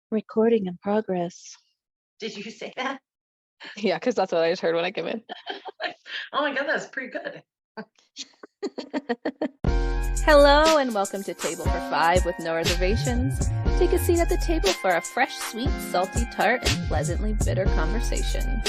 Recording in progress. Did you say that? Yeah, because that's what I just heard when I came in. Oh my God, that's pretty good. Hello and welcome to Table for Five with no reservations. Take a seat at the table for a fresh, sweet, salty, tart, and pleasantly bitter conversation.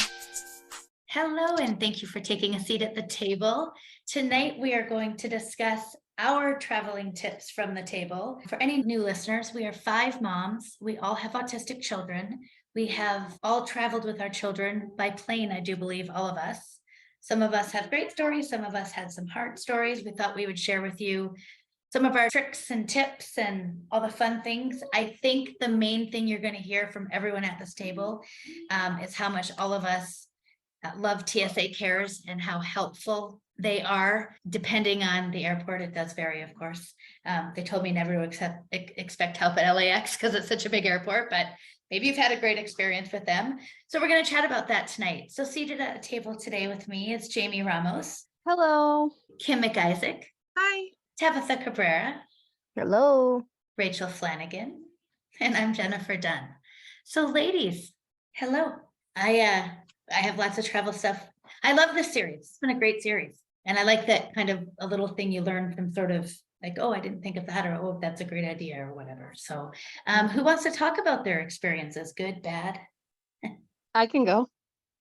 Hello, and thank you for taking a seat at the table. Tonight, we are going to discuss our traveling tips from the table. For any new listeners, we are 5 moms. We all have autistic children. We have all traveled with our children by plane, I do believe, all of us. Some of us have great stories. Some of us had some hard stories. We thought we would share with you some of our tricks and tips and all the fun things. I think the main thing you're going to hear from everyone at this table is how much all of us love TSA cares and how helpful they are. Depending on the airport, it does vary, of course. They told me never to expect help at LAX because it's such a big airport, but maybe you've had a great experience with them. So we're going to chat about that tonight. So seated at a table today with me is Jamie Ramos. Hello. Kim McIsaac. Hi. Tabitha Cabrera. Hello. Rachel Flanagan. And I'm Jennifer Dunn. So ladies, hello. I have lots of travel stuff. I love this series. It's been a great series. And I like that kind of a little thing you learn from sort of like, oh, I didn't think of that, or oh, that's a great idea or whatever. So who wants to talk about their experiences? Good, bad? I can go.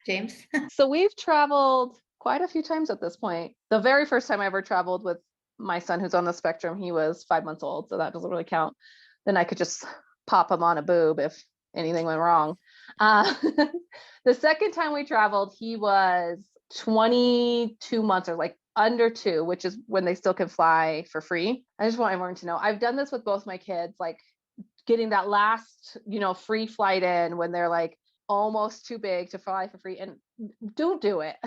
James? So we've traveled quite a few times at this point. The very first time I ever traveled with my son who's on the spectrum, he was 5 months old, so that doesn't really count. Then I could just pop him on a boob if anything went wrong. The second time we traveled, he was 22 months or like under 2, which is when they still can fly for free. I just want everyone to know I've done this with both my kids, like getting that last, free flight in when they're like almost too big to fly for free, and don't do it.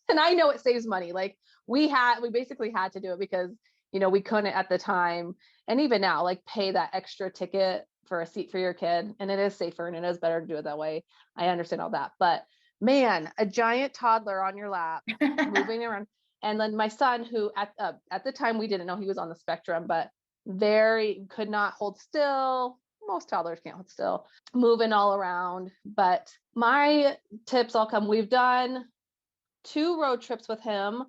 And I know it saves money. Like we basically had to do it because, we couldn't at the time. And even now, like pay that extra ticket for a seat for your kid. And it is safer and it is better to do it that way. I understand all that, but man, a giant toddler on your lap moving around. And then my son, who at the time we didn't know he was on the spectrum, but could not hold still. Most toddlers can't hold still, moving all around. But my tips all come. We've done 2 road trips with him,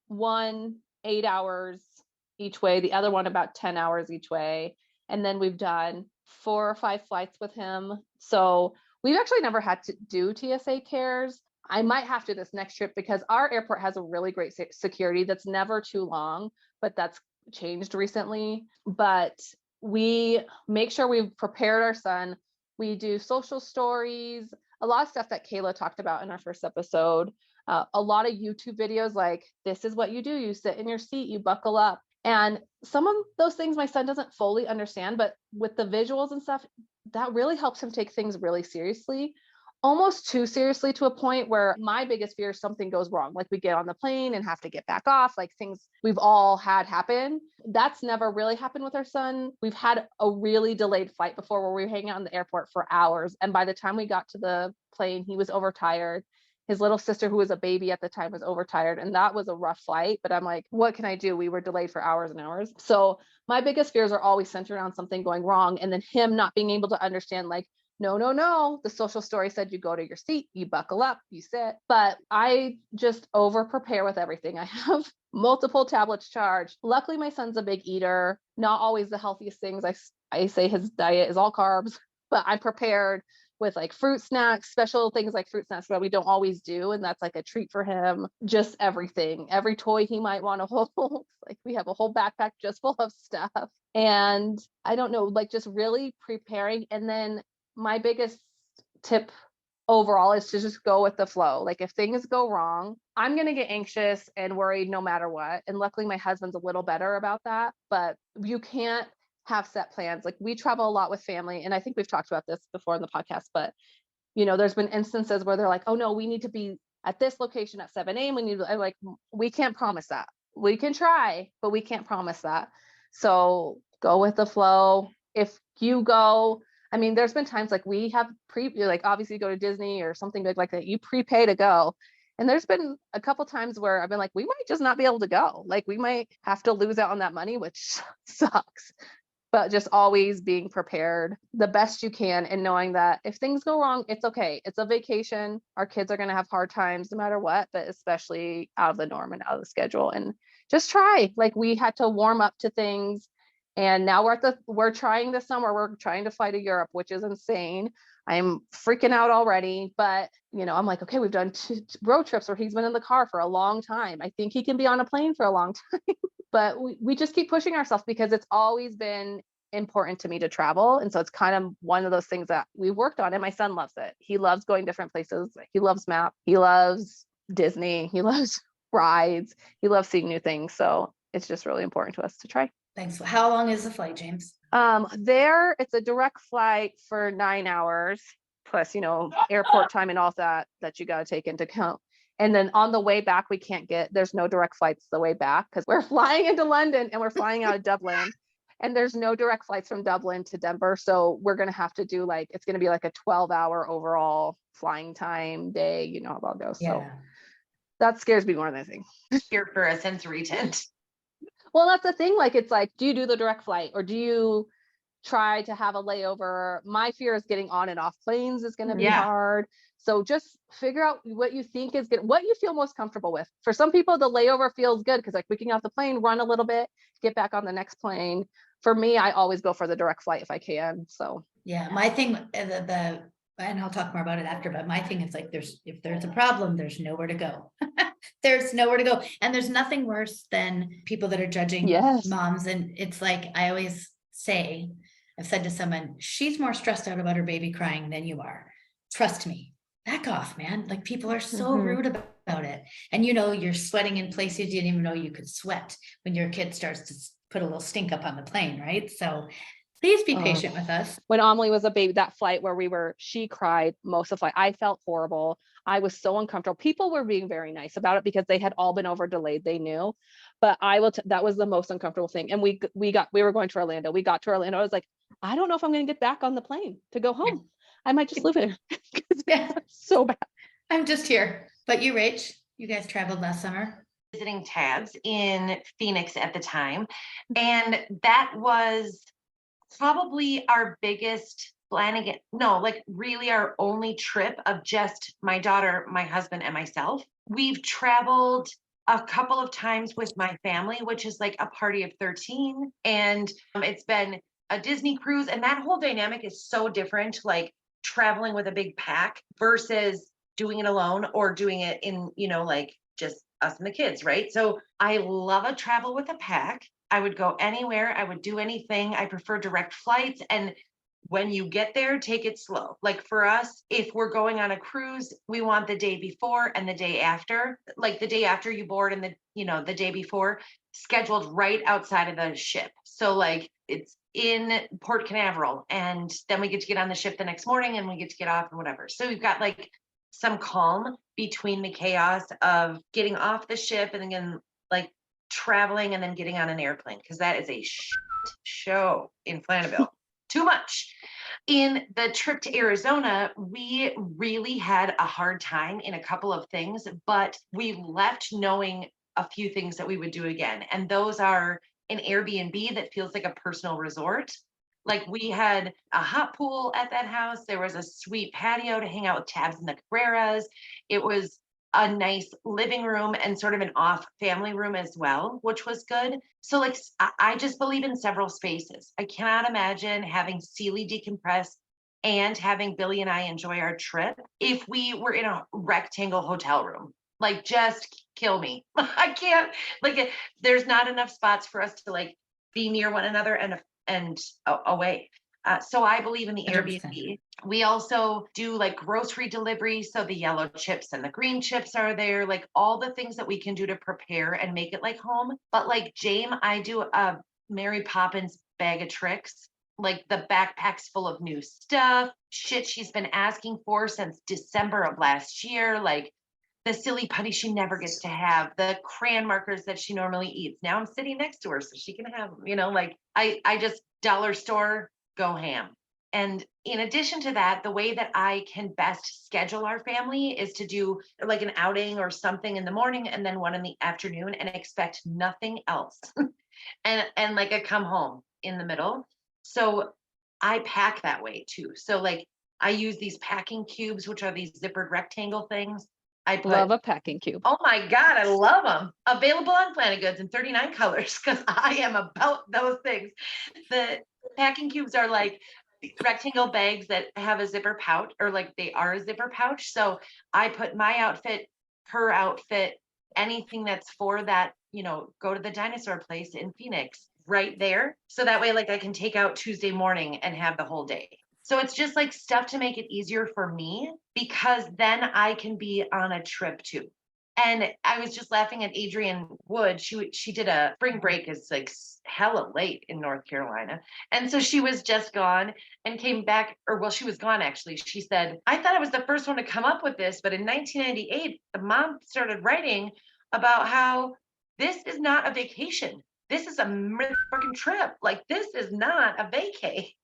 one 8 hours each way, the other one about 10 hours each way. And then we've done 4 or 5 flights with him. So we've actually never had to do TSA cares. I might have to this next trip because our airport has a really great security that's never too long, but that's changed recently. But we make sure we've prepared our son. We do social stories, a lot of stuff that Kayla talked about in our first episode. A lot of YouTube videos like, this is what you do. You sit in your seat, you buckle up. And some of those things my son doesn't fully understand, but with the visuals and stuff, that really helps him take things really seriously, almost too seriously, to a point where my biggest fear is something goes wrong. Like we get on the plane and have to get back off, like things we've all had happen. That's never really happened with our son. We've had a really delayed flight before where we were hanging out in the airport for hours. And by the time we got to the plane, he was overtired. His little sister, who was a baby at the time, was overtired. And that was a rough flight. But I'm like, what can I do? We were delayed for hours and hours. So my biggest fears are always centered around something going wrong. And then him not being able to understand, like, no. The social story said you go to your seat, you buckle up, you sit. But I just over prepare with everything. I have multiple tablets charged. Luckily, my son's a big eater. Not always the healthiest things. I say his diet is all carbs, but I'm prepared with like fruit snacks, special things like fruit snacks that we don't always do. And that's like a treat for him. Just everything, every toy he might want to hold. Like we have a whole backpack just full of stuff. And I don't know, like just really preparing. And then my biggest tip overall is to just go with the flow. Like if things go wrong, I'm going to get anxious and worried no matter what. And luckily my husband's a little better about that, but you can't have set plans. Like we travel a lot with family. And I think we've talked about this before in the podcast, but there's been instances where they're like, oh no, we need to be at this location at 7 a.m. We can't promise that. We can try, but we can't promise that. So go with the flow. If you go, there's been times like we have obviously go to Disney or something big like that, you prepay to go. And there's been a couple times where I've been like, we might just not be able to go. Like we might have to lose out on that money, which sucks. but just always being prepared the best you can and knowing that if things go wrong, it's okay. It's a vacation. Our kids are going to have hard times no matter what, but especially out of the norm and out of the schedule. And just try. Like, we had to warm up to things. And now we're trying this summer. We're trying to fly to Europe, which is insane. I'm freaking out already, but I'm like, okay, we've done 2 road trips where he's been in the car for a long time. I think he can be on a plane for a long time, but we just keep pushing ourselves because it's always been important to me to travel. And so it's kind of one of those things that we worked on, and my son loves it. He loves going different places. He loves map. He loves Disney. He loves rides. He loves seeing new things. So it's just really important to us to try. Thanks. How long is the flight, James? There it's a direct flight for 9 hours plus, airport time and all that you got to take into account. And then on the way back, there's no direct flights the way back because we're flying into London and we're flying out of Dublin, and there's no direct flights from Dublin to Denver. So we're going to have to do it's going to be like a 12-hour overall flying time day. You know how that goes. Yeah. So that scares me more than anything. Here for a sensory tent. Well, that's the thing. It's like, do you do the direct flight or do you try to have a layover? My fear is getting on and off planes is going to be hard. So just figure out what you think is good, what you feel most comfortable with. For some people, the layover feels good because we can get off the plane, run a little bit, get back on the next plane. For me, I always go for the direct flight if I can. So yeah, my thing, and I'll talk more about it after, but my thing is if there's a problem, there's nowhere to go. There's nowhere to go. And there's nothing worse than people that are judging moms. And it's like, I always say, I've said to someone, she's more stressed out about her baby crying than you are. Trust me, back off, man. Like, people are so rude about it. And you're sweating in places you didn't even know you could sweat when your kid starts to put a little stink up on the plane, right? So please be patient with us. When Amelie was a baby, that flight where she cried most of the flight. I felt horrible. I was so uncomfortable. People were being very nice about it because they had all been over delayed. They knew, but that was the most uncomfortable thing. And we were going to Orlando. We got to Orlando. I was like, I don't know if I'm going to get back on the plane to go home. I might just live here. Yeah, so bad. I'm just here. But you, Rach, you guys traveled last summer. Visiting Tabs in Phoenix at the time. And that was probably our biggest planning. Really our only trip of just my daughter, my husband, and myself. We've traveled a couple of times with my family, which is like a party of 13. And it's been a Disney cruise. And that whole dynamic is so different, like traveling with a big pack versus doing it alone or doing it in, just us and the kids, right? So I love a travel with a pack. I would go anywhere. I would do anything. I prefer direct flights. And when you get there, take it slow. Like for us, if we're going on a cruise, we want the day before and the day after, like the day after you board and the day before, scheduled right outside of the ship. So like it's in Port Canaveral, and then we get to get on the ship the next morning and we get to get off and whatever. So we've got like some calm between the chaos of getting off the ship and then like traveling and then getting on an airplane, because that is a show in Flanaville. Too much. In the trip to Arizona, we really had a hard time in a couple of things, but we left knowing a few things that we would do again. And those are an Airbnb that feels like a personal resort. Like we had a hot pool at that house. There was a sweet patio to hang out with Tabs and the Carreras. It was a nice living room and sort of an off family room as well, which was good. So like, I just believe in several spaces. I cannot imagine having Sealy decompress and having Billy and I enjoy our trip if we were in a rectangle hotel room. Like, just kill me. I can't, like, there's not enough spots for us to like be near one another and away. So I believe in the 100%. Airbnb. We also do like grocery delivery. So the yellow chips and the green chips are there, like all the things that we can do to prepare and make it like home. But like Jame, I do a Mary Poppins bag of tricks, like the backpack's full of new stuff, shit she's been asking for since December of last year, like the silly putty she never gets to have, the crayon markers that she normally eats. Now I'm sitting next to her so she can have them, like I just dollar store, go ham. And in addition to that, the way that I can best schedule our family is to do like an outing or something in the morning and then one in the afternoon and expect nothing else. and like a come home in the middle. So I pack that way too. So like I use these packing cubes, which are these zippered rectangle things. I put, Love a packing cube. oh my God, I love them. Available on Planet Goods in 39 colors because I am about those things. The packing cubes are like rectangle bags that have a zipper pouch, or like they are a zipper pouch. So I put my outfit, her outfit, anything that's for that, go to the dinosaur place in Phoenix right there. So that way, like I can take out Tuesday morning and have the whole day. So it's just like stuff to make it easier for me because then I can be on a trip too. And I was just laughing at Adrienne Wood. She did a spring break. It's like hella late in North Carolina. And so she was just gone and came back, or well, she was gone actually. She said, I thought I was the first one to come up with this, but in 1998, the mom started writing about how this is not a vacation. This is a freaking trip. Like this is not a vacay.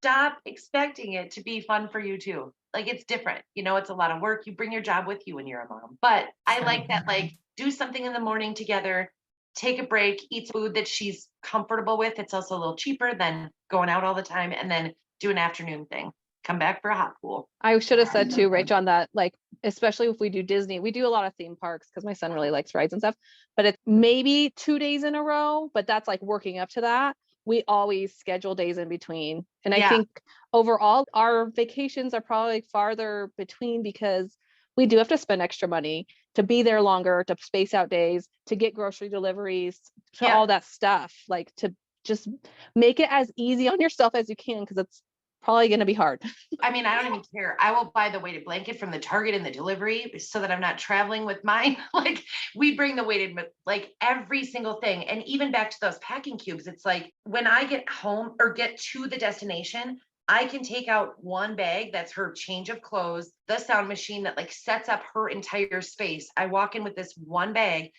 Stop expecting it to be fun for you too. Like it's different, it's a lot of work. You bring your job with you when you're a mom, but I like that, like do something in the morning together, take a break, eat food that she's comfortable with. It's also a little cheaper than going out all the time, and then do an afternoon thing. Come back for a hot pool. I should have said too, Rach, on that, like, especially if we do Disney, we do a lot of theme parks because my son really likes rides and stuff, but it's maybe 2 days in a row, but that's like working up to that. We always schedule days in between. And I think overall, our vacations are probably farther between because we do have to spend extra money to be there longer, to space out days, to get grocery deliveries, to all that stuff, like to just make it as easy on yourself as you can, because it's probably going to be hard. I mean, I don't even care. I will buy the weighted blanket from the Target in the delivery so that I'm not traveling with mine. Like we bring the weighted, like every single thing. And even back to those packing cubes, it's like when I get home or get to the destination, I can take out one bag that's her change of clothes, the sound machine that like sets up her entire space. I walk in with this one bag,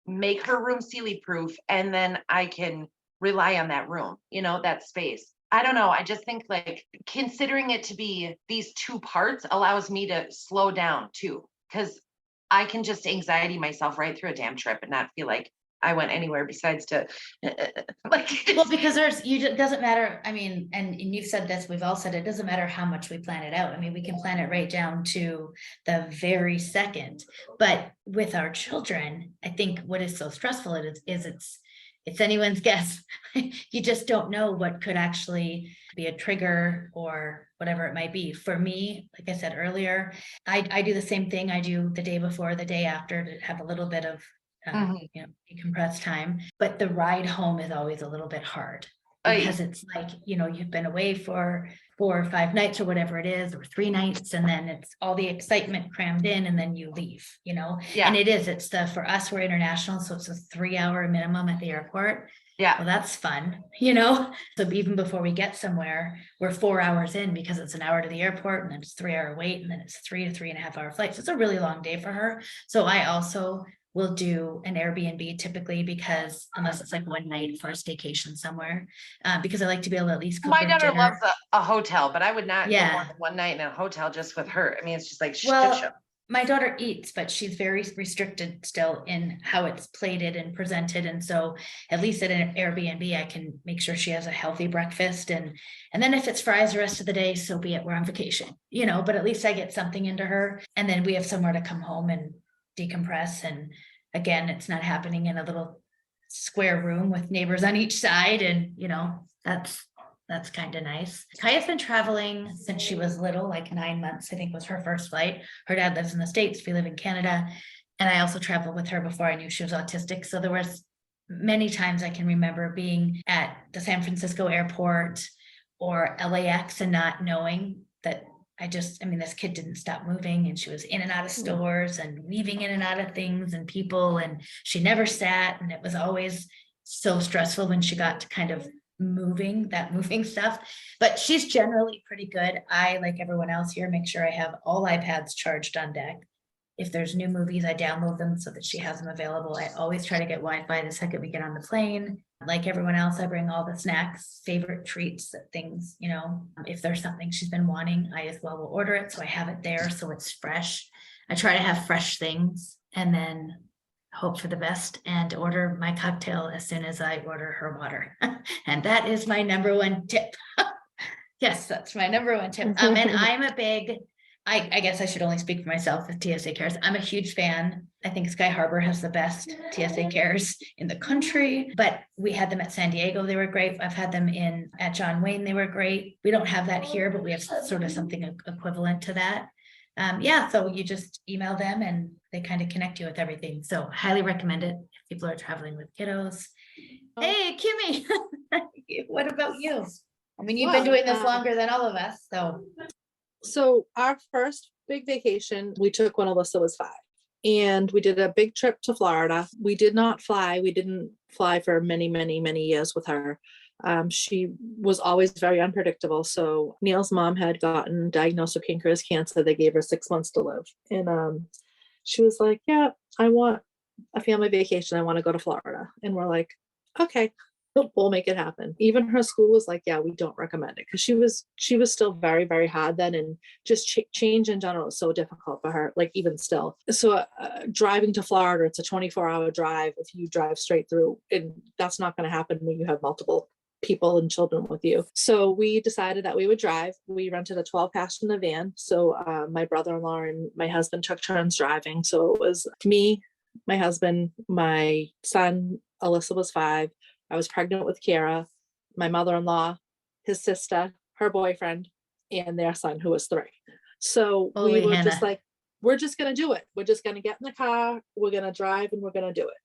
make her room Sealy proof, and then I can rely on that room, that space. I don't know. I just think like considering it to be these two parts allows me to slow down too, because I can just anxiety myself right through a damn trip and not feel like I went anywhere besides to like. Well, because it doesn't matter. I mean, and you've said this, we've all said it doesn't matter how much we plan it out. I mean, we can plan it right down to the very second. But with our children, I think what is so stressful is it's anyone's guess. You just don't know what could actually be a trigger or whatever it might be. For me, like I said earlier, I do the same thing. I do the day before, the day after to have a little bit of decompress time. But the ride home is always a little bit hard because it's like, you've been away for 4 or 5 nights or whatever it is, or 3 nights, and then it's all the excitement crammed in and then you leave, and it's for us, we're international, so it's a 3-hour minimum at the airport. Well, that's fun, so even before we get somewhere, we're 4 hours in because it's an hour to the airport and then it's 3-hour wait and then it's 3 to 3.5 hour flight. So it's a really long day for her. So I also will do an Airbnb typically, because unless it's like one night for a staycation somewhere, because I like to be able to at least cook My her daughter dinner. loves a hotel, but I would not go more than one night in a hotel just with her. I mean, it's just like shit show. My daughter eats, but she's very restricted still in how it's plated and presented. And so at least at an Airbnb, I can make sure she has a healthy breakfast. And then if it's fries the rest of the day, so be it, we're on vacation, but at least I get something into her. And then we have somewhere to come home and decompress. And again, it's not happening in a little square room with neighbors on each side. And, that's kind of nice. Kaya's been traveling since she was little, like 9 months, I think was her first flight. Her dad lives in the States. We live in Canada. And I also traveled with her before I knew she was autistic. So there was many times I can remember being at the San Francisco airport or LAX and not knowing that this kid didn't stop moving, and she was in and out of stores and weaving in and out of things and people, and she never sat. And it was always so stressful when she got to kind of moving stuff. But she's generally pretty good. I, like everyone else here, make sure I have all iPads charged on deck. If there's new movies, I download them so that she has them available. I always try to get Wi-Fi the second we get on the plane. Like everyone else, I bring all the snacks, favorite treats, things, if there's something she's been wanting, I as well will order it. So I have it there so it's fresh. I try to have fresh things. And then hope for the best and order my cocktail as soon as I order her water. And that is my number one tip. Yes, that's my number one tip. And I'm a big, I guess I should only speak for myself with TSA cares. I'm a huge fan. I think Sky Harbor has the best TSA cares in the country, but we had them at San Diego. They were great. I've had them at John Wayne. They were great. We don't have that here, but we have sort of something equivalent to that. Yeah, so you just email them and they kind of connect you with everything. So highly recommend it if people are traveling with kiddos. Hey, Kimmy, what about you? I mean, you've been doing this longer than all of us, so. So our first big vacation, we took when Alyssa was 5. And we did a big trip to Florida. We did not fly. We didn't fly for many, many, many years with her. She was always very unpredictable. So Neil's mom had gotten diagnosed with pancreas cancer. They gave her 6 months to live. And she was like, yeah, I want a family vacation. I want to go to Florida. And we're like, okay, we'll make it happen. Even her school was like, yeah, we don't recommend it. Because she was still very, very hard then. And just change in general is so difficult for her, like even still. So driving to Florida, it's a 24-hour drive if you drive straight through. And that's not going to happen when you have multiple people and children with you. So we decided that we would drive. We rented a 12-passenger van. So my brother-in-law and my husband took turns driving. So it was me, my husband, my son, Alyssa was 5. I was pregnant with Kara, my mother-in-law, his sister, her boyfriend, and their son, who was 3. So Holy we were Hannah. just like, we're just going to do it. We're just going to get in the car. We're going to drive and we're going to do it.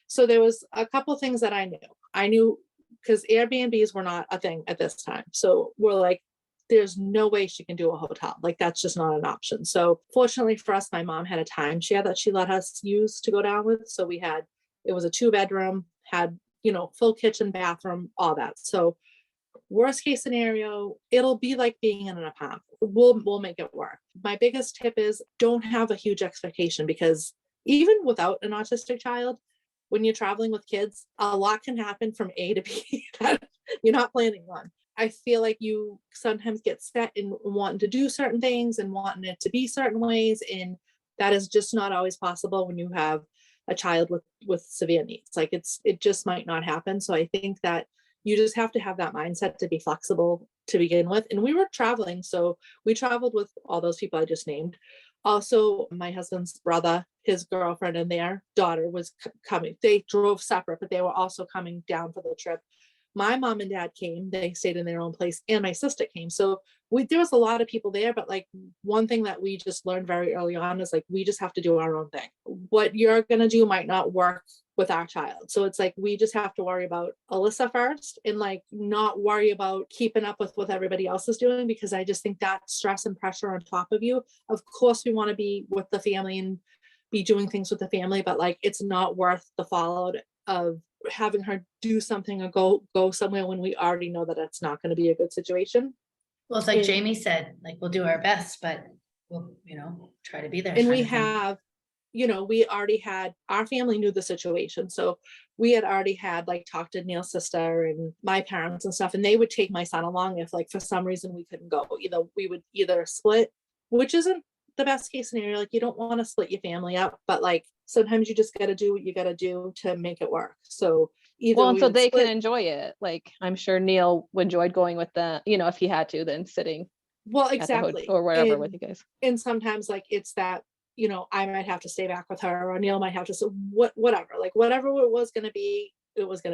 So there was a couple things that I knew. I knew because Airbnbs were not a thing at this time. So we're like, there's no way she can do a hotel. Like that's just not an option. So fortunately for us, my mom had a timeshare that she let us use to go down with. So it was a 2-bedroom, had, full kitchen, bathroom, all that. So worst case scenario, it'll be like being in an apartment. We'll make it work. My biggest tip is don't have a huge expectation, because even without an autistic child, when you're traveling with kids, a lot can happen from A to B that you're not planning on. I feel like you sometimes get set in wanting to do certain things and wanting it to be certain ways. And that is just not always possible when you have a child with severe needs. Like it just might not happen. So I think that you just have to have that mindset to be flexible to begin with. And we were traveling. So we traveled with all those people I just named. Also, my husband's brother, his girlfriend and their daughter was coming. They drove separate, but they were also coming down for the trip. My mom and dad came, they stayed in their own place, and my sister came. So there was a lot of people there, but like one thing that we just learned very early on is like, we just have to do our own thing. What you're going to do might not work with our child. So it's like, we just have to worry about Alyssa first and like not worry about keeping up with what everybody else is doing, because I just think that stress and pressure on top of you. Of course, we want to be with the family and be doing things with the family, but like, it's not worth the fallout of having her do something or go somewhere when we already know that it's not going to be a good situation. Well, it's like Jamie said, like we'll do our best, but we'll, try to be there. And we have, we already had, our family knew the situation. So we had already had like talked to Neil's sister and my parents and stuff, and they would take my son along if like for some reason we couldn't go. We would either split, which isn't the best case scenario. Like you don't want to split your family up, but like sometimes you just got to do what you got to do to make it work. So so they can enjoy it. Like I'm sure Neil enjoyed going with them, if he had to, then sitting exactly or wherever with you guys. And sometimes like it's that, I might have to stay back with her, or Neil might have to, so whatever it was going to be,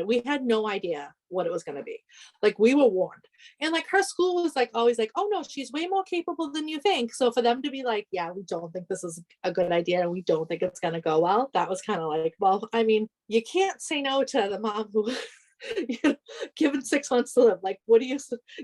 we had no idea what it was going to be. Like we were warned. And like her school was like always like, oh no, she's way more capable than you think. So for them to be like, yeah, we don't think this is a good idea and we don't think it's going to go well, that was kind of like, well, I mean, you can't say no to the mom who given 6 months to live. Like what do you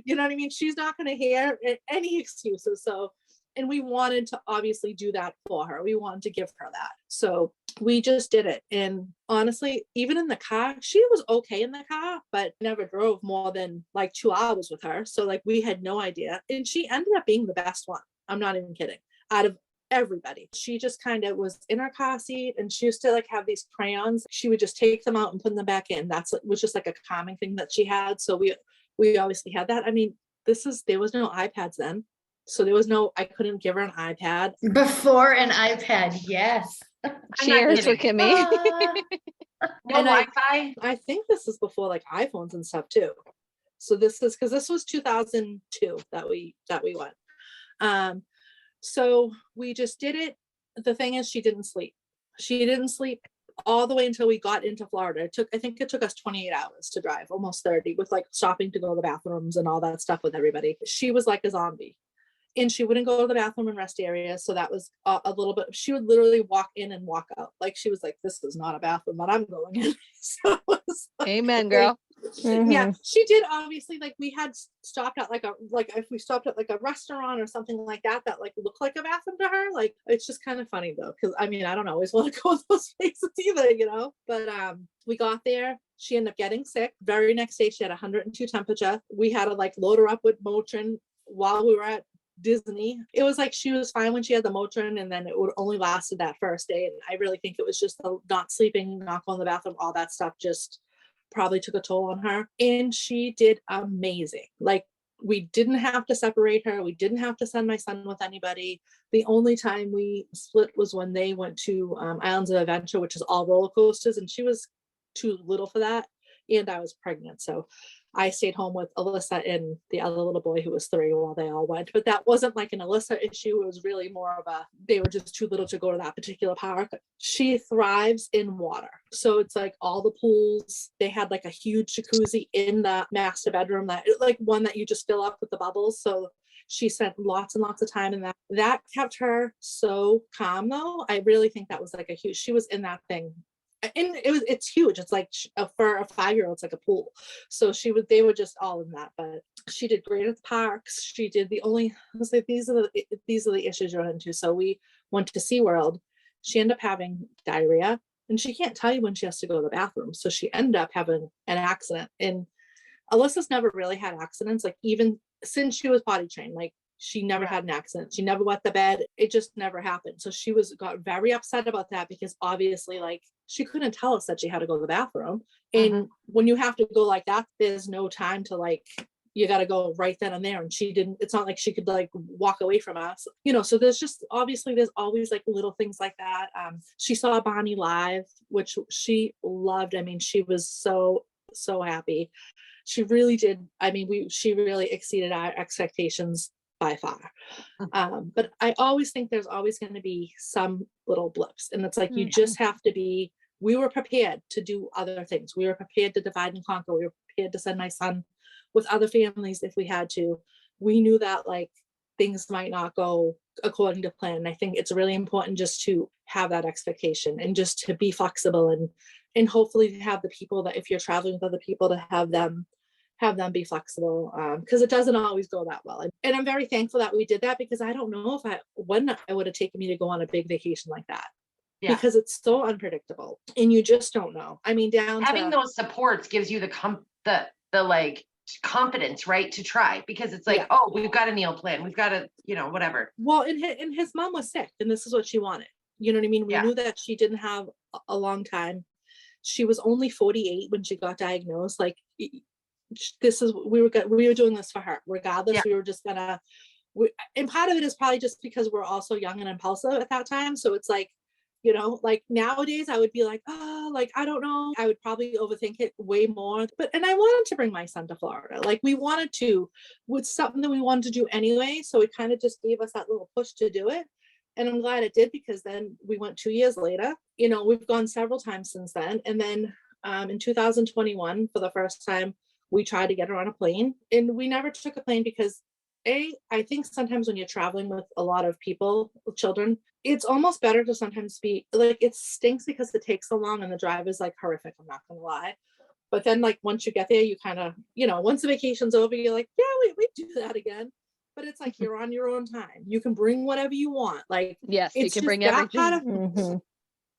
know what I mean? She's not going to hear any excuses. So, and we wanted to obviously do that for her. We wanted to give her that. So we just did it. And honestly, even in the car, she was okay in the car, but never drove more than like 2 hours with her. So like we had no idea. And she ended up being the best one. I'm not even kidding. Out of everybody, she just kind of was in her car seat, and she used to like have these crayons. She would just take them out and put them back in. Was just like a calming thing that she had. So we obviously had that. I mean, there was no iPads then. So I couldn't give her an iPad. Before an iPad, yes. I'm not Cheers for kidding. Kimmy. No And I- Wi-Fi. I think this is before like iPhones and stuff too. So this is because this was 2002 that we went. So we just did it. The thing is, she didn't sleep. She didn't sleep all the way until we got into Florida. I think it took us 28 hours to drive, almost 30, with like stopping to go to the bathrooms and all that stuff with everybody. She was like a zombie. And she wouldn't go to the bathroom and rest area. So that was a little bit, she would literally walk in and walk out. Like she was like, this is not a bathroom that I'm going in. So it was like, Amen, girl. yeah, she did obviously, like we had stopped at like if we stopped at like a restaurant or something like that like looked like a bathroom to her. Like it's just kind of funny though, because I mean I don't always want to go in those places either, you know. But we got there, she ended up getting sick. Very next day she had 102 temperature. We had to like load her up with Motrin while we were at Disney. It was like she was fine when she had the Motrin, and then it would only lasted that first day. And I really think it was just the not sleeping, not going to the bathroom, all that stuff just probably took a toll on her. And she did amazing. Like we didn't have to separate her. We didn't have to send my son with anybody. The only time we split was when they went to Islands of Adventure, which is all roller coasters, and she was too little for that. And I was pregnant. So I stayed home with Alyssa and the other little boy who was 3 while they all went. But that wasn't like an Alyssa issue. It was really more of they were just too little to go to that particular park. She thrives in water. So it's like all the pools, they had like a huge jacuzzi in the master bedroom, that like one that you just fill up with the bubbles. So she spent lots and lots of time in that. That kept her so calm though. I really think that was like she was in that thing. And it's huge. It's like for a 5-year-old, it's like a pool. So they were just all in that. But she did great at the parks. She did I was like, these are the issues you run into. So we went to SeaWorld. She ended up having diarrhea, and she can't tell you when she has to go to the bathroom. So she ended up having an accident. And Alyssa's never really had accidents, like even since she was potty trained. Like she never had an accident. She never wet the bed. It just never happened. So she got very upset about that, because obviously like she couldn't tell us that she had to go to the bathroom. And when you have to go like that, there's no time to like, you got to go right then and there. And she didn't, it's not like she could like walk away from us, you know. So there's always like little things like that. She saw Bonnie live, which she loved. I mean, she was so happy. She really did. I mean, she really exceeded our expectations by far. But I always think there's always going to be some little blips, and it's like you just have to be. We were prepared to do other things. We were prepared to divide and conquer. We were prepared to send my son with other families if we had to. We knew that like things might not go according to plan. And I think it's really important just to have that expectation and just to be flexible, and hopefully have the people that, if you're traveling with other people, to have them be flexible, because it doesn't always go that well. And I'm very thankful that we did that, because I don't know when I would have taken me to go on a big vacation like that. Because it's so unpredictable and you just don't know. I mean, having those supports gives you the like confidence, right, to try, because it's like, oh, we've got a meal plan, we've got a, you know, whatever. Well, and his mom was sick, and this is what she wanted. You know what I mean? We knew that she didn't have a long time. She was only 48 when she got diagnosed. Like, we were doing this for her regardless. We were just gonna, and part of it is probably just because we're also young and impulsive at that time. So it's like, you know, like nowadays I would be like, oh, like, I don't know. I would probably overthink it way more. And I wanted to bring my son to Florida. Like we wanted to, with something that we wanted to do anyway. So it kind of just gave us that little push to do it. And I'm glad it did, because then we went 2 years later. You know, we've gone several times since then. And then in 2021, for the first time, we tried to get her on a plane, and we never took a plane because I think sometimes when you're traveling with a lot of people, children, it's almost better to sometimes be like, it stinks because it takes so long and the drive is like horrific. I'm not going to lie. But then like, once you get there, you kind of, you know, once the vacation's over, you're like, yeah, we do that again. But it's like, you're on your own time. You can bring whatever you want. Like, yes, you can bring everything.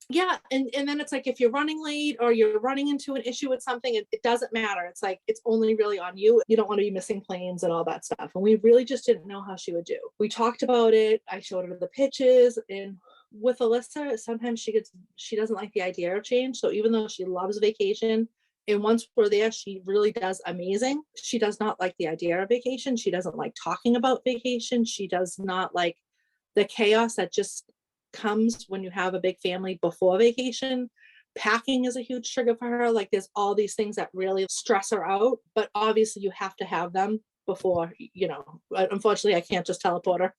Yeah. And then it's like, if you're running late or you're running into an issue with something, it doesn't matter. It's like, it's only really on you. You don't want to be missing planes and all that stuff. And we really just didn't know how she would do. We talked about it. I showed her the pitches, and with Alyssa, sometimes she doesn't like the idea of change. So even though she loves vacation, and once we're there, she really does amazing, she does not like the idea of vacation. She doesn't like talking about vacation. She does not like the chaos that just comes when you have a big family before vacation. Packing is a huge trigger for her. Like there's all these things that really stress her out, but obviously you have to have them before, unfortunately I can't just teleport her.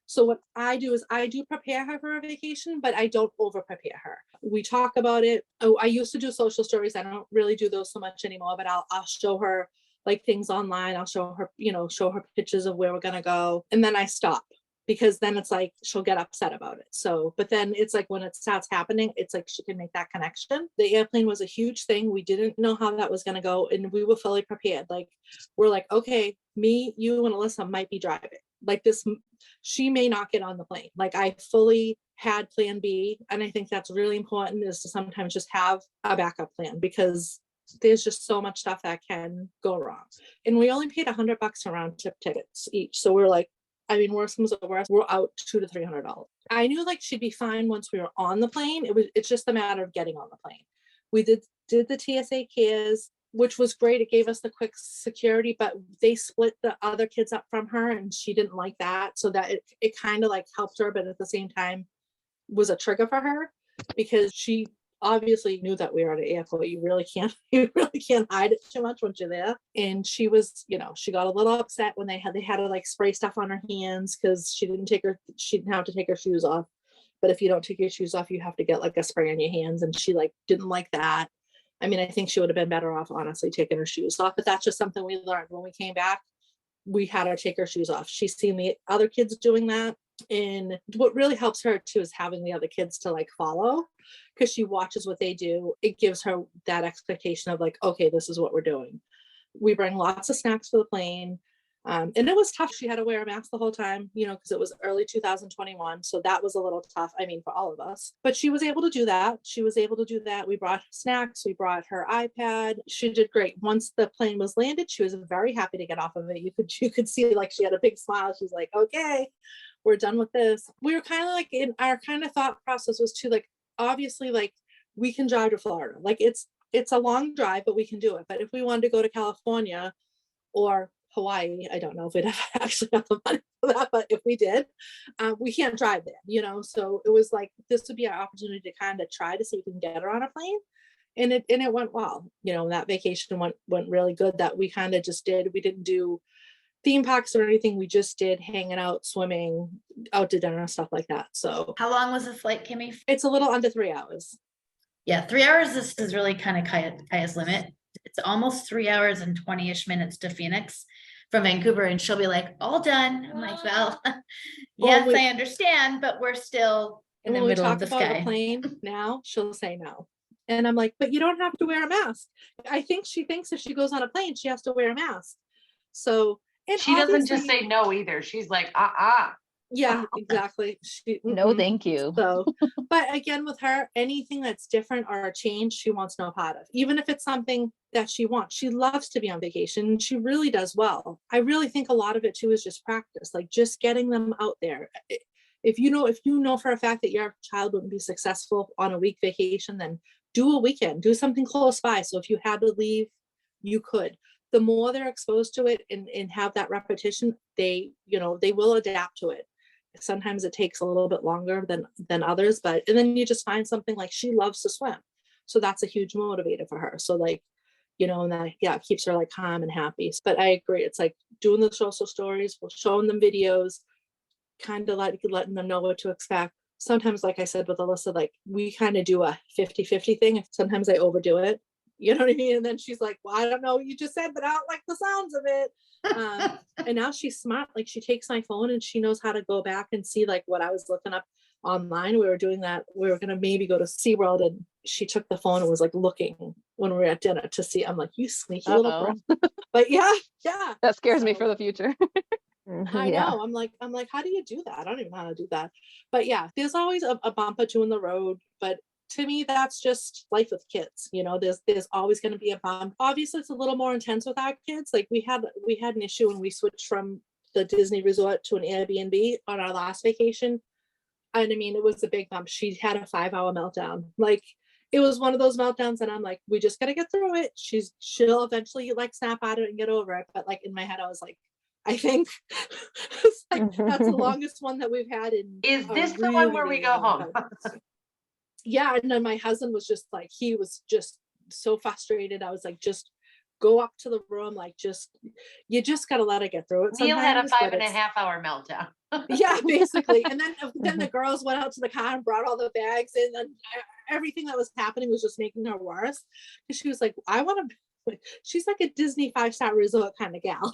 So what I do is I do prepare her for a vacation, but I don't over prepare her. We talk about it. Oh, I used to do social stories. I don't really do those so much anymore, but I'll show her like things online. I'll show her, show her pictures of where we're going to go. And then I stop, because then it's like she'll get upset about it. So, but then it's like when it starts happening, it's like she can make that connection. The airplane was a huge thing. We didn't know how that was going to go, and we were fully prepared. Like, we're like, okay, me, you, and Alyssa might be driving. Like this, she may not get on the plane. Like I fully had plan B. And I think that's really important, is to sometimes just have a backup plan, because there's just so much stuff that can go wrong. And we only paid $100 for round trip tickets each. So we're like, worst comes to worst, we're out $200 to $300. I knew like she'd be fine once we were on the plane. It's just a matter of getting on the plane. We did the TSA cares, which was great. It gave us the quick security, but they split the other kids up from her, and she didn't like that. So that it kind of like helped her, but at the same time was a trigger for her, because she obviously knew that we were at an airport. You really can't hide it too much once you're there. And she was, she got a little upset when they had to like spray stuff on her hands, because she didn't have to take her shoes off. But if you don't take your shoes off, you have to get like a spray on your hands. And she like didn't like that. I mean, I think she would have been better off, honestly, taking her shoes off. But that's just something we learned when we came back. We had her take her shoes off. She's seen the other kids doing that. And what really helps her too is having the other kids to like follow, because she watches what they do. It gives her that expectation of like, okay, this is what we're doing. We bring lots of snacks for the plane. And it was tough. She had to wear a mask the whole time, because it was early 2021. So that was a little tough. I mean, for all of us, but she was able to do that. We brought snacks. We brought her iPad. She did great. Once the plane was landed, she was very happy to get off of it. You could see like she had a big smile. She's like, okay, we're done with this. We were kind of like, in our kind of thought process was to like, obviously like we can drive to Florida. Like it's a long drive, but we can do it. But if we wanted to go to California or Hawaii, I don't know if we'd have actually have the money for that, but if we did, we can't drive there, so it was like, this would be our opportunity to kind of try to see if we can get her on a plane. And it went well, that vacation went really good. That we kind of just did. We didn't do theme parks or anything. We just did hanging out, swimming, out to dinner, stuff like that. So How long was the flight, Kimmy? it's a little under 3 hours. Yeah, 3 hours is really kind of Kaya's limit. It's almost 3 hours and 20-ish minutes to Phoenix from Vancouver, and she'll be like, all done. I'm like, well, yes, I understand, but we're still in the middle of the sky. When we talk about a plane now, she'll say no. And I'm like, but you don't have to wear a mask. I think she thinks if she goes on a plane, she has to wear a mask. So she doesn't just say no either. She's like, yeah, exactly. No, thank you. So, but again, with her, anything that's different or a change, she wants no part of. Even if it's something that she wants, she loves to be on vacation. She really does well. I really think a lot of it too is just practice, like just getting them out there. If you know for a fact that your child wouldn't be successful on a week vacation, then do a weekend, do something close by. So if you had to leave, you could. The more they're exposed to it and have that repetition, they will adapt to it. Sometimes it takes a little bit longer than others, and then you just find something like she loves to swim. So that's a huge motivator for her. So like, and that, yeah, it keeps her like calm and happy. But I agree. It's like doing the social stories, we're showing them videos, kind of letting them know what to expect. Sometimes, like I said with Alyssa, like we kind of do a 50-50 thing. Sometimes I overdo it. You know what I mean? And then she's like, well, I don't know what you just said, but I don't like the sounds of it. And now she's smart. Like she takes my phone and she knows how to go back and see like what I was looking up online. We were doing that. We were going to maybe go to SeaWorld, and she took the phone and was like looking when we were at dinner to see. I'm like, you sneaky little girl. But yeah. That scares me for the future. I know. I'm like, how do you do that? I don't even know how to do that. But yeah, there's always a bump or two in the road. But to me, that's just life with kids. There's always going to be a bump. Obviously, it's a little more intense with our kids. Like we had an issue when we switched from the Disney resort to an Airbnb on our last vacation. And I mean, it was a big bump. She had a 5-hour meltdown. Like it was one of those meltdowns, and I'm like, we just got to get through it. She'll eventually like snap out of it and get over it. But like in my head, I was like, I think. It's like, that's the longest one that we've had in. Is a this the one really, where we really go long home? time. Yeah, and then my husband was just like, he was just so frustrated. I was like, just go up to the room, like you just gotta let it get through it Neil had a sometimes. five but and a it's- half hour meltdown. Yeah, basically. And then the girls went out to the car and brought all the bags in, and everything that was happening was just making her worse. Because she was like, I want to. She's like a Disney 5-star resort kind of gal.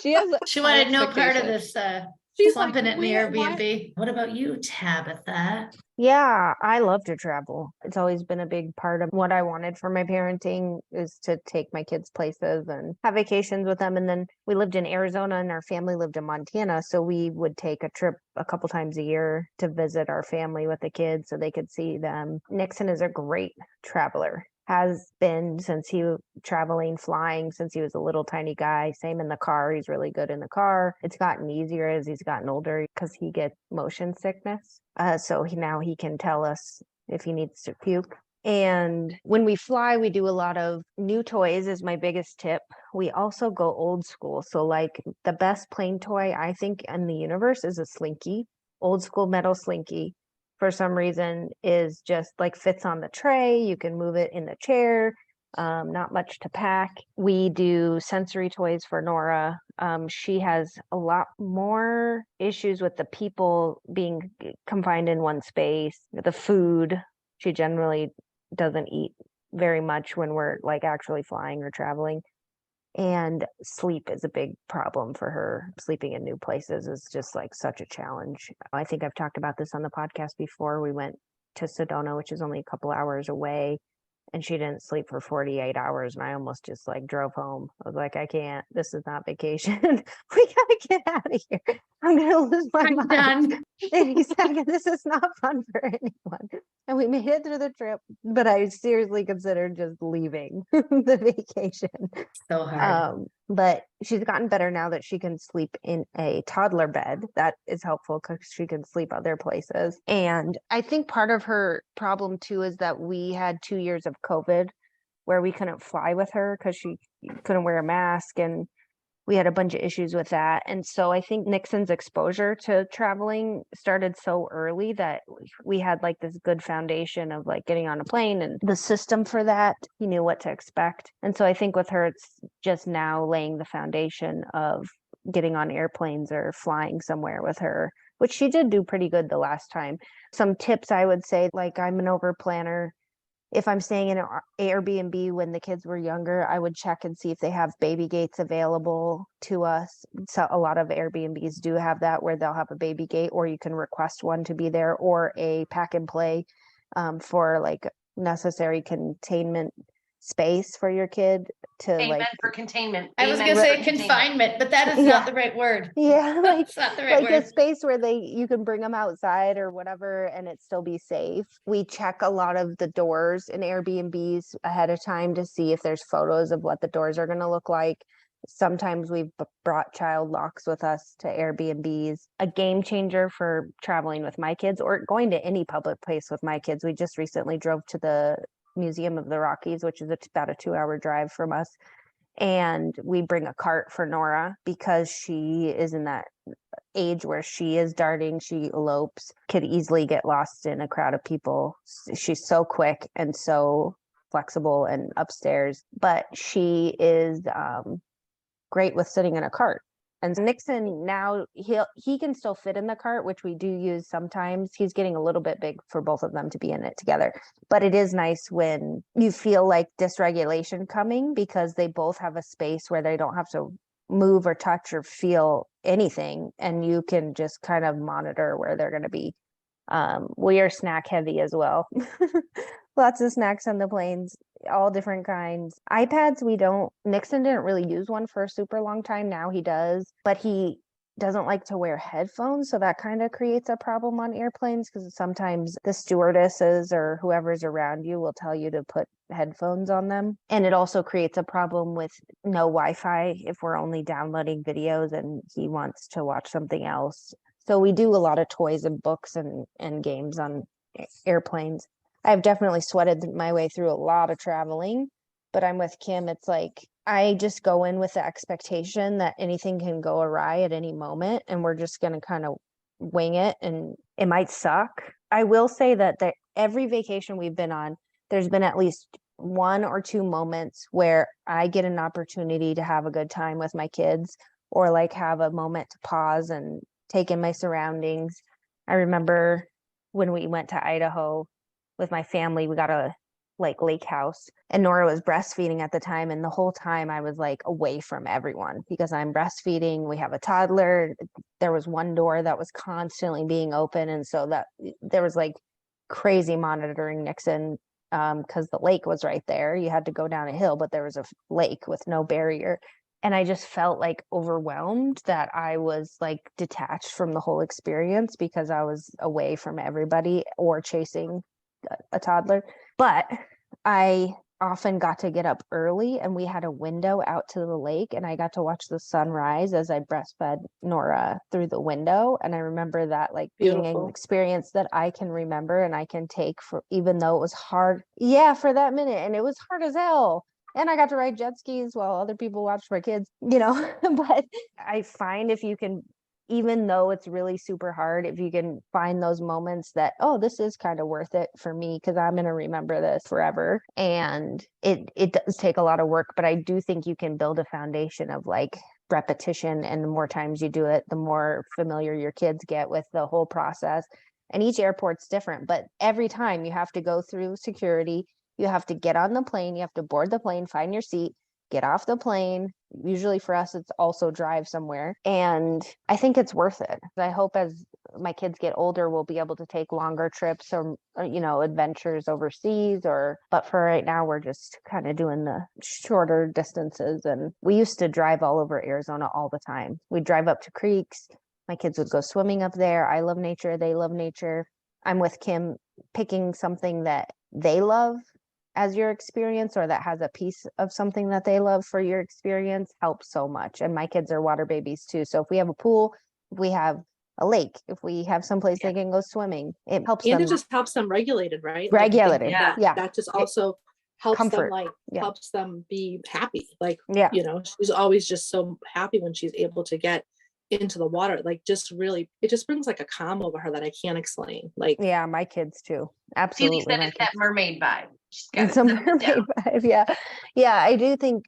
She has She wanted no part of expectations. this She's slumping like, it in the why? Airbnb. What about you, Tabitha? Yeah, I love to travel. It's always been a big part of what I wanted for my parenting is to take my kids places and have vacations with them. And then we lived in Arizona and our family lived in Montana. So we would take a trip a couple times a year to visit our family with the kids so they could see them. Nixon is a great traveler. Has been since traveling, flying since he was a little tiny guy. Same in the car. He's really good in the car. It's gotten easier as he's gotten older because he gets motion sickness. So now he can tell us if he needs to puke. And when we fly, we do a lot of new toys is my biggest tip. We also go old school. So like the best plane toy I think in the universe is a Slinky, old school metal Slinky. For some reason is just like fits on the tray. You can move it in the chair. Not much to pack. We do sensory toys for Nora. She has a lot more issues with the people being confined in one space, the food. She generally doesn't eat very much when we're like actually flying or traveling. And sleep is a big problem for her. Sleeping in new places is just like such a challenge. I think I've talked about this on the podcast before. We went to Sedona, which is only a couple hours away, and she didn't sleep for 48 hours. And I almost just like drove home. I was like, I can't, this is not vacation. We gotta get out of here. I'm gonna lose my I'm mind. done. Exactly. This is not fun for anyone. And we made it through the trip, but I seriously considered just leaving the vacation. So hard. But she's gotten better now that she can sleep in a toddler bed. That is helpful because she can sleep other places. And I think part of her problem too is that we had 2 years of COVID where we couldn't fly with her because she couldn't wear a mask, and we had a bunch of issues with that. And so I think Nixon's exposure to traveling started so early that we had like this good foundation of like getting on a plane and the system for that. He knew what to expect. And so I think with her, it's just now laying the foundation of getting on airplanes or flying somewhere with her, which she did do pretty good the last time. Some tips I would say, like I'm an over planner. If I'm staying in an Airbnb when the kids were younger, I would check and see if they have baby gates available to us. So a lot of Airbnbs do have that where they'll have a baby gate, or you can request one to be there, or a pack and play for like necessary containment space for your kid to Amen like for containment. I was Amen gonna say for containment. confinement, but that is Yeah. not the right word. yeah like That's not the right like a word. space where you can bring them outside or whatever and it still be safe. We check a lot of the doors in Airbnbs ahead of time to see if there's photos of what the doors are going to look like. Sometimes we've brought child locks with us to Airbnbs. A game changer for traveling with my kids or going to any public place with my kids. We just recently drove to the Museum of the Rockies, which is about a 2-hour drive from us. And we bring a cart for Nora because she is in that age where she is darting, she elopes, could easily get lost in a crowd of people. She's so quick and so flexible and upstairs, but she is great with sitting in a cart. And Nixon now he can still fit in the cart, which we do use sometimes. He's getting a little bit big for both of them to be in it together. But it is nice when you feel like dysregulation coming because they both have a space where they don't have to move or touch or feel anything, and you can just kind of monitor where they're going to be. We are snack heavy as well. Lots of snacks on the planes, all different kinds. iPads, we don't. Nixon didn't really use one for a super long time. Now he does, but he doesn't like to wear headphones. So that kind of creates a problem on airplanes because sometimes the stewardesses or whoever's around you will tell you to put headphones on them. And it also creates a problem with no Wi-Fi if we're only downloading videos and he wants to watch something else. So we do a lot of toys and books and games on airplanes. I've definitely sweated my way through a lot of traveling, but I'm with Kim. It's like I just go in with the expectation that anything can go awry at any moment, and we're just going to kind of wing it, and it might suck. I will say that every vacation we've been on, there's been at least 1 or 2 moments where I get an opportunity to have a good time with my kids, or like have a moment to pause and take in my surroundings. I remember when we went to Idaho with my family, we got a lake house, and Nora was breastfeeding at the time, and the whole time I was like away from everyone because I'm breastfeeding. We have a toddler. There was one door that was constantly being open, and so that there was like crazy monitoring Nixon, because the lake was right there. You had to go down a hill, but there was a lake with no barrier. And I just felt like overwhelmed that I was like detached from the whole experience because I was away from everybody or chasing a toddler. But I often got to get up early, and we had a window out to the lake, and I got to watch the sunrise as I breastfed Nora through the window. And I remember that like being an Beautiful. experience that I can remember and I can take, for even though it was hard. Yeah, for that minute. And it was hard as hell. And I got to ride jet skis while other people watched my kids, but I find if you can, even though it's really super hard, if you can find those moments that, oh, this is kind of worth it for me because I'm going to remember this forever. And it does take a lot of work, but I do think you can build a foundation of like repetition. And the more times you do it, the more familiar your kids get with the whole process. And each airport's different, but every time you have to go through security, you have to get on the plane, you have to board the plane, find your seat, get off the plane. Usually for us, it's also drive somewhere. And I think it's worth it. I hope as my kids get older, we'll be able to take longer trips or adventures overseas, but for right now, we're just kind of doing the shorter distances. And we used to drive all over Arizona all the time. We'd drive up to creeks. My kids would go swimming up there. I love nature. They love nature. I'm with Kim, picking something that they love as your experience, or that has a piece of something that they love for your experience, helps so much. And my kids are water babies too. So if we have a pool, if we have a lake, if we have someplace they can go swimming, it helps And them it just helps them regulated, right? Like, I think regulated. Yeah. Yeah. that just also helps them Comfort. like Yeah. helps them be happy. Like, Yeah. She's always just so happy when she's able to get into the water. Like, just really, it just brings like a calm over her that I can't explain. Like, Yeah, my kids too. Haley Absolutely. said my it's kids. that mermaid vibe. She's got It's it a settled mermaid down. vibe. Yeah. Yeah. I do think,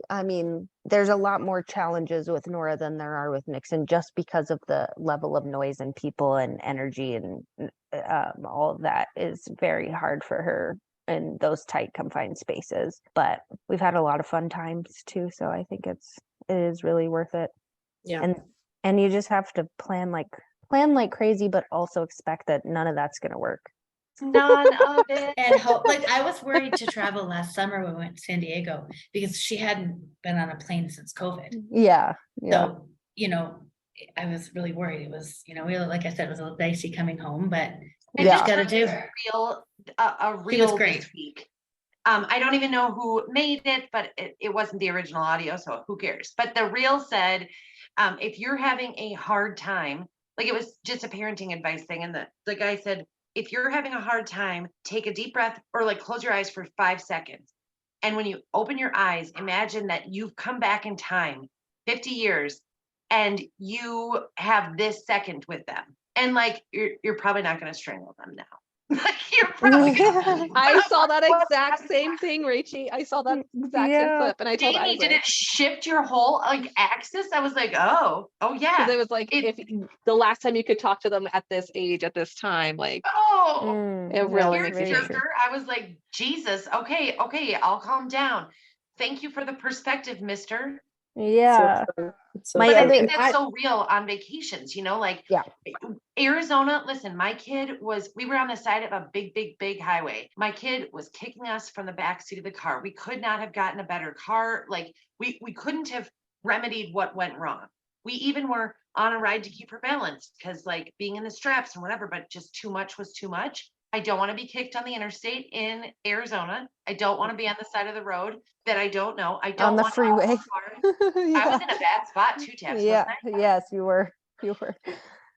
there's a lot more challenges with Nora than there are with Nixon, just because of the level of noise and people and energy, and all of that is very hard for her in those tight confined spaces. But we've had a lot of fun times too. So I think it is really worth it. yeah. And you just have to plan like crazy, but also expect that none of that's going to work. None of it. And hope, like, I was worried to travel last summer when we went to San Diego because she hadn't been on a plane since COVID. Yeah. Yeah. So, I was really worried. It was, like I said, it was a little dicey coming home, but we Yeah. just gotta do. A She was real great. this week. I don't even know who made it, but it wasn't the original audio, so who cares? But the reel said, if you're having a hard time, like, it was just a parenting advice thing, and the guy said, if you're having a hard time, take a deep breath, or like close your eyes for 5 seconds. And when you open your eyes, imagine that you've come back in time 50 years and you have this second with them. And like, you're probably not going to strangle them now. Like, you're probably gonna, I saw that exact same thing, Rachie. I saw that exact same Yeah. clip, and I told Jamie, did Isaac. it shift your whole like axis? I was like, oh Because yeah. it was like, It- if the last time you could talk to them at this age, at this time, like, Oh, it really Here, makes you think. jerker. I was like, Jesus, okay, I'll calm down. Thank you for the perspective, mister. Yeah. So My But I other- think that's so real on vacations, like, Yeah. Arizona. Listen, we were on the side of a big highway. My kid was kicking us from the back seat of the car. We could not have gotten a better car. Like, we couldn't have remedied what went wrong. We even were on a ride to keep her balanced because, like, being in the straps and whatever, but just too much was too much. I don't want to be kicked on the interstate in Arizona. I don't want to be on the side of the road that I don't know. I don't On the want freeway. I was in a bad spot too, Tabs, Yeah. wasn't I? Yes, you were.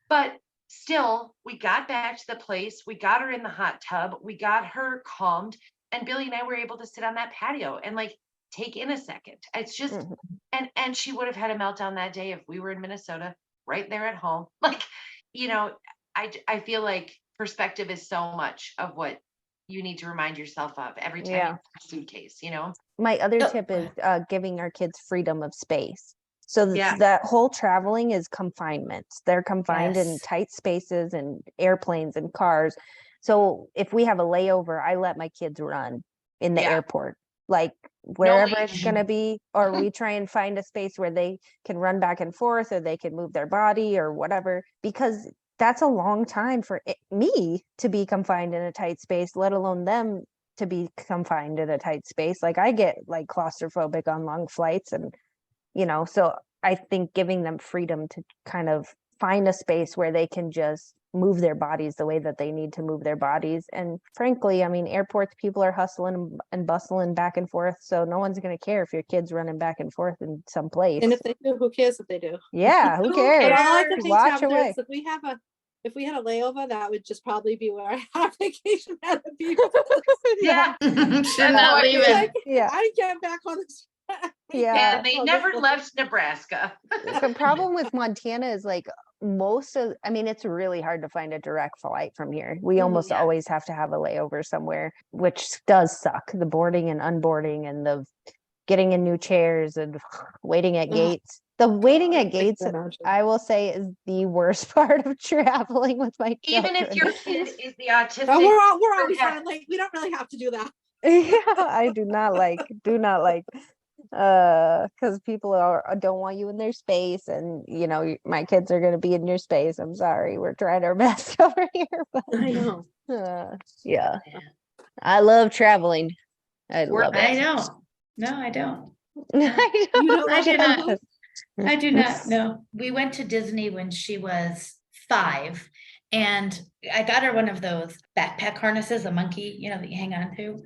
But still, we got back to the place. We got her in the hot tub. We got her calmed. And Billy and I were able to sit on that patio. And like, take in a second. It's just, Mhm. and she would have had a meltdown that day if we were in Minnesota, right there at home. Like, you know, I feel like perspective is so much of what you need to remind yourself of every time you Yeah. have a suitcase, you know? My other Oh, tip go is giving our kids freedom of space. So Yeah. that whole traveling is confinement. They're confined in Yes. tight spaces and airplanes and cars. So if we have a layover, I let my kids run in the Yeah. airport, like wherever it's leash. going to be, or we try and find a space where they can run back and forth, or they can move their body or whatever, because that's a long time for me to be confined in a tight space, let alone them to be confined in a tight space. Like I get like claustrophobic on long flights, and so I think giving them freedom to kind of find a space where they can just move their bodies the way that they need to move their bodies. And frankly, I mean, airports, people are hustling and bustling back and forth, so no one's going to care if your kid's running back and forth in some place. And if they do, who cares if they do? Yeah, who cares? But all I can Cares? think, Watch Tabitha, away. is if we had a layover, that would just probably be where our vacation had to be. Yeah. Should not leave it. Like, Yeah. I get back on this. Yeah. And they never left Nebraska. The problem with Montana is like it's really hard to find a direct flight from here. We almost Yeah. always have to have a layover somewhere, which does suck. The boarding and unboarding and the getting in new chairs and waiting at Ugh. gates. The waiting God, at gates, I can imagine. I will say, is the worst part of traveling with my children. Even if your kid is the autistic. Oh, we're always Yeah. fine. Like, we don't really have to do that. Yeah, I do not like because people don't want you in their space, and my kids are going to be in your space. I'm sorry, we're trying our best over here, but I know. yeah, I love traveling. I We're love I it. don't. No, I don't. I You don't I like do it, not. Emily? I do not know. We went to Disney when she was 5, and I got her one of those backpack harnesses, a monkey, that you hang on to.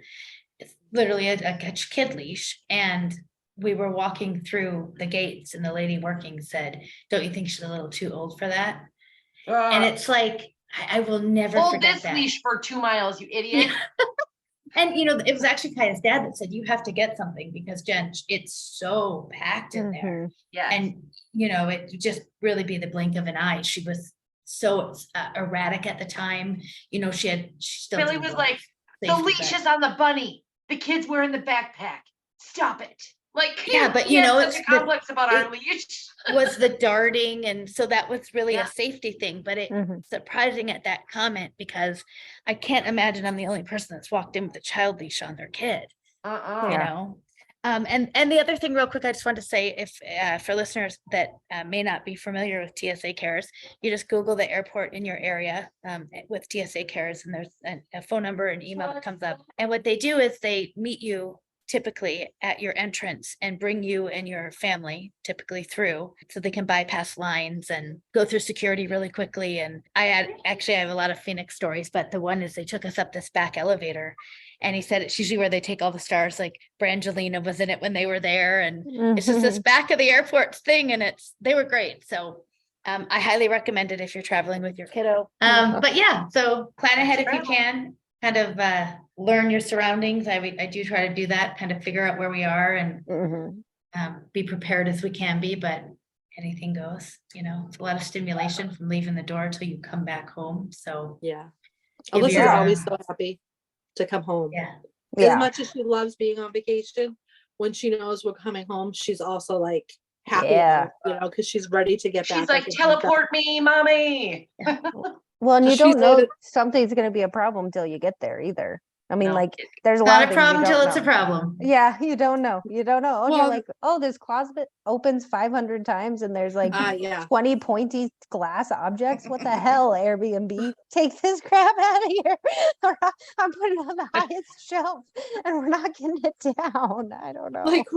It's literally a kid leash. And we were walking through the gates, and the lady working said, "Don't you think she's a little too old for that?" And it's like, I will never hold forget this that. leash for 2 miles, you idiot. And it was actually Kaya's dad that said, "You have to get something because Jen, it's so packed in there." Yeah. And it would just really be the blink of an eye. She was so erratic at the time. She still Billy didn't was go like, the safety, leash but- is on the bunny. The kid's wearing the backpack. Stop it. Like, Yeah, but he had it's such a complex about our it- leash. was the darting, and so that was really Yeah. a safety thing. But it Mhm. surprising at that comment, because I can't imagine I'm the only person that's walked in with a child leash on their kid. Uh-uh. Yeah. And the other thing real quick, I just want to say, if for listeners that may not be familiar with TSA Cares, you just Google the airport in your area with TSA Cares, and there's a phone number and email that comes up. And what they do is they meet you typically at your entrance and bring you and your family typically through, so they can bypass lines and go through security really quickly. And I have a lot of Phoenix stories, but the one is they took us up this back elevator, and he said it's usually where they take all the stars, like Brangelina was in it when they were there. And it's just this back of the airport thing, and they were great. So I highly recommend it if you're traveling with your kiddo. But yeah, so plan ahead if you can, kind of learn your surroundings. I do try to do that, kind of figure out where we are, and Mhm. be prepared as we can be, but anything goes. It's a lot of stimulation from leaving the door until you come back home. So Yeah. Give Alyssa's your, always so happy to come home. yeah. As Yeah. much as she loves being on vacation, when she knows we're coming home, she's also like happy, Yeah. because she's ready to get back. She's like, up and do stuff. teleport me, mommy. Well, and So you she don't know said- something's going to be a problem till you get there either. I mean, No. like there's a lot Not of a things you problem don't till it's a know. problem. Yeah, you don't know. Oh, you're Well- like, oh, this closet opens 500 times and there's like Yeah. 20 pointy glass objects. What the hell, Airbnb? Take this crap out of here. Or I'm putting it on the highest shelf and we're not getting it down. I don't know. Like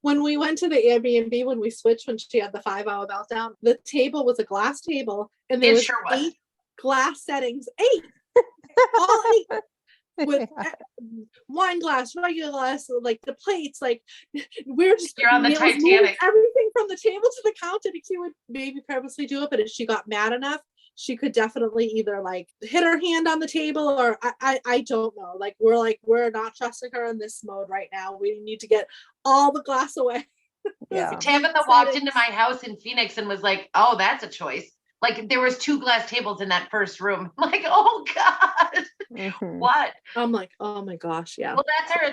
when we went to the Airbnb, when we switched, when she had the 5-hour meltdown, the table was a glass table, and there It was sure was. 8 glass settings, 8, all 8. With wine glass, regular glass, like the plates, like we're just You're on the it was moving Titanic. everything from the table to the counter. The kid would maybe purposely do it, but if she got mad enough, she could definitely either like hit her hand on the table or I don't know. Like, we're not trusting her in this mode right now. We need to get all the glass away. Yeah. Tabitha walked into my house in Phoenix and was like, oh, that's a choice. Like, there was 2 glass tables in that first room. I'm like, oh God, Mhm. what? I'm like, oh my gosh, yeah. Well,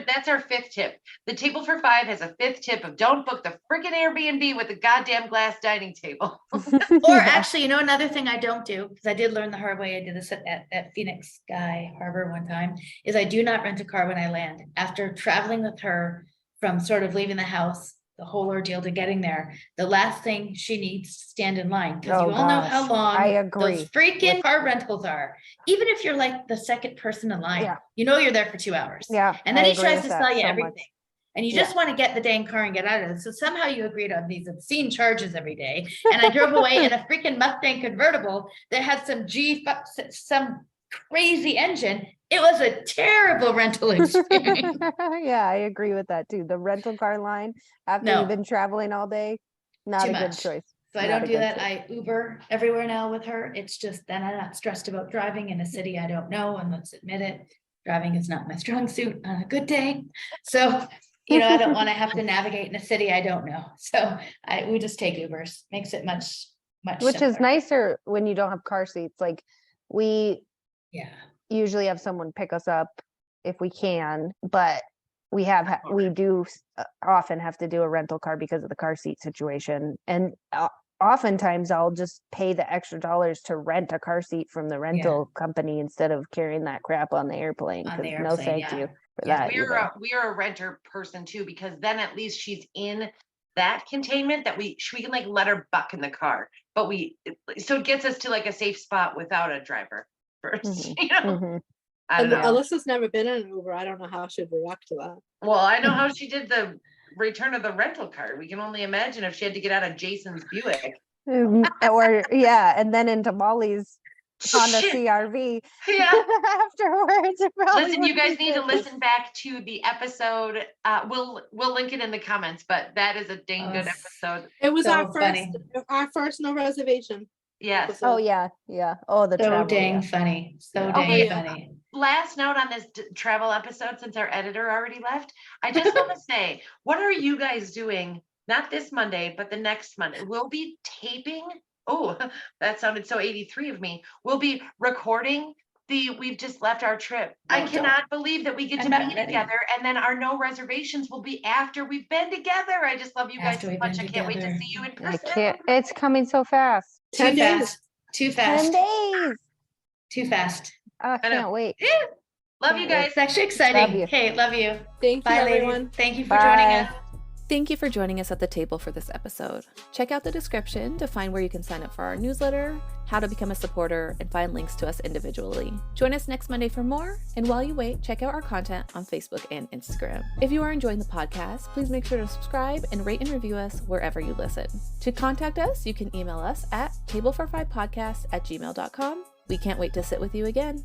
that's our 5th tip. The Table for 5 has a 5th tip of don't book the freaking Airbnb with the goddamn glass dining table. Or Yeah. actually, you know, another thing I don't do, because I did learn the hard way, I did this at Phoenix Sky Harbor one time, is I do not rent a car when I land. After traveling with her from sort of leaving the house, the whole ordeal to getting there, the last thing she needs to stand in line, because Oh you all know how gosh, long I agree those freaking with- car rentals are. Even if you're like the second person in line, Yeah. you know you're there for 2 hours. Yeah, And then I he agree tries with to that sell you so everything. much. And you Yeah. just want to get the dang car and get out of it. So somehow you agreed on these obscene charges every day. And I drove away in a freaking Mustang convertible that had some crazy engine. It was a terrible rental experience. Yeah, I agree with that too. The rental car line after No. you've been traveling all day, not Too a good much. choice. So I Not don't a do good that. choice. I Uber everywhere now with her. It's just then I'm not stressed about driving in a city I don't know. And let's admit it, driving is not my strong suit on a good day. So, you know, I don't want to have to navigate in a city I don't know. So we just take Ubers. Makes it much Which is simpler. nicer when you don't have car seats. Like, we Yeah. usually have someone pick us up if we can, but we do often have to do a rental car because of the car seat situation. And oftentimes I'll just pay the extra dollars to rent a car seat from the rental company instead of carrying that crap on the airplane. On the 'Cause no airplane, thank yeah. you for Yeah. that either. We are a renter person too, because then at least she's in that containment that we can like let her buck in the car, but so it gets us to like a safe spot without a driver first. Mhm. You know, Mhm. I don't know. Alyssa's never been in an Uber. I don't know how she'd react to that. Well, I know how she did the return of the rental car. We can only imagine if she had to get out of Jason's Buick. Or yeah, and then into Molly's Honda Shit. CRV Yeah. afterwards. It probably Listen, you wouldn't guys be need to good. listen back to the episode. We'll link it in the comments, but that is a dang good episode. It was So our first no reservation. Yes. episode. Oh yeah, yeah. Oh, the So travel. dang Yeah. funny. So Yeah. dang Oh, yeah. funny. Last note on this travel episode, since our editor already left, I just want to say, what are you guys doing? Not this Monday, but the next Monday. We'll be taping. Oh, that sounded so 83 of me. We'll be recording we've just left our trip. No, I don't. cannot believe that we get I'm to not be ready. together, and then our no reservations will be after we've been together. I just love you guys After so we've much. been I can't wait to together. see you in I person. can't. It's coming so fast. Too 10 days. fast. Too 10 fast. days. Too fast. I I know. can't wait. Love you Can't wait. guys. It's actually Love exciting. you. Hey, love you. Thank you, Bye, everyone. ladies. Thank you for joining Bye. us. Thank you for joining us at the table for this episode. Check out the description to find where you can sign up for our newsletter, how to become a supporter, and find links to us individually. Join us next Monday for more, and while you wait, check out our content on Facebook and Instagram. If you are enjoying the podcast, please make sure to subscribe and rate and review us wherever you listen. To contact us, you can email us at tablefor5podcast@gmail.com. We can't wait to sit with you again.